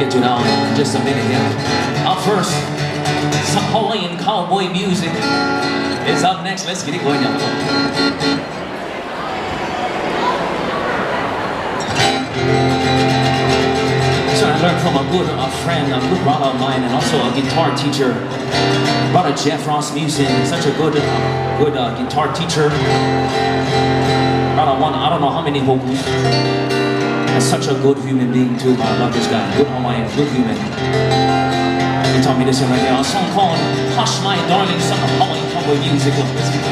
get you down in just a minute here. Up first, some Hawaiian cowboy music is up next. Let's get it going now. So I learned from a good friend, a good brother of mine, and also a guitar teacher, Brother Jeff Ross Musin, such a good guitar teacher. Brother one, I don't know how many vocals. And such a good human being too. I love this guy. Good Hawaiian, good human. He taught me this one right here. A song called Hush My Darling, some Hawaiian cowboy music. Let's get it.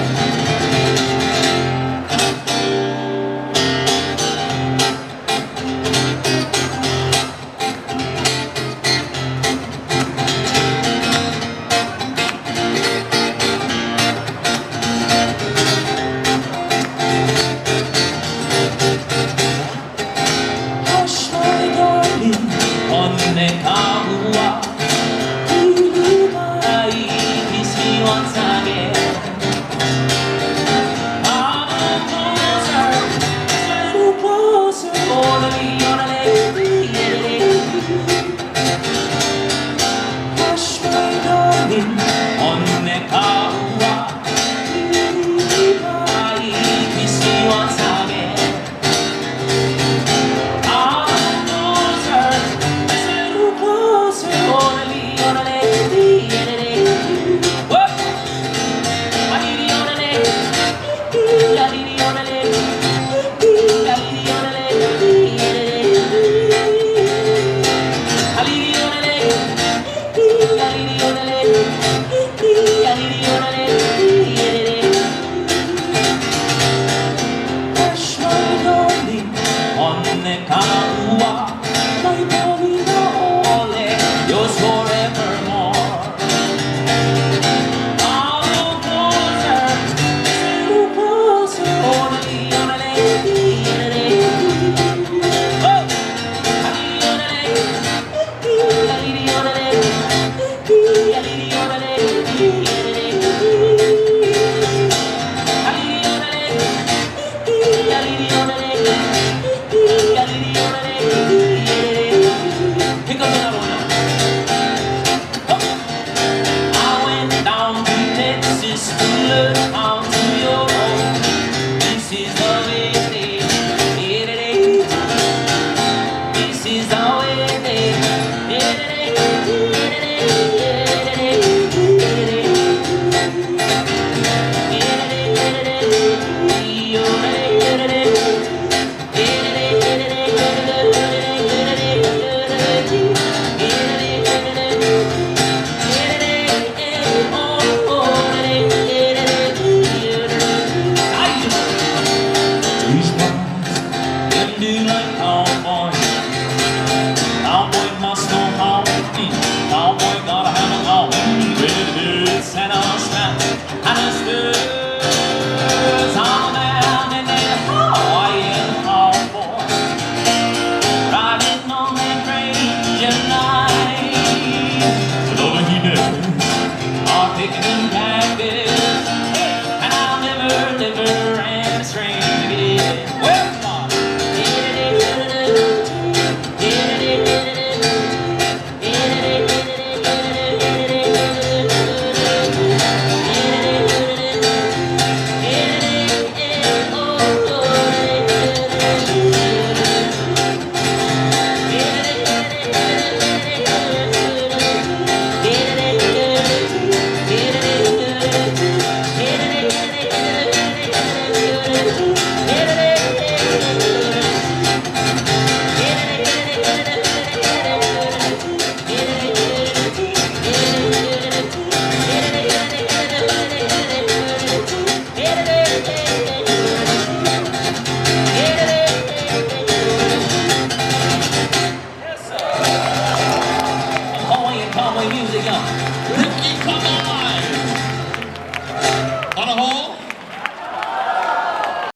This is the way they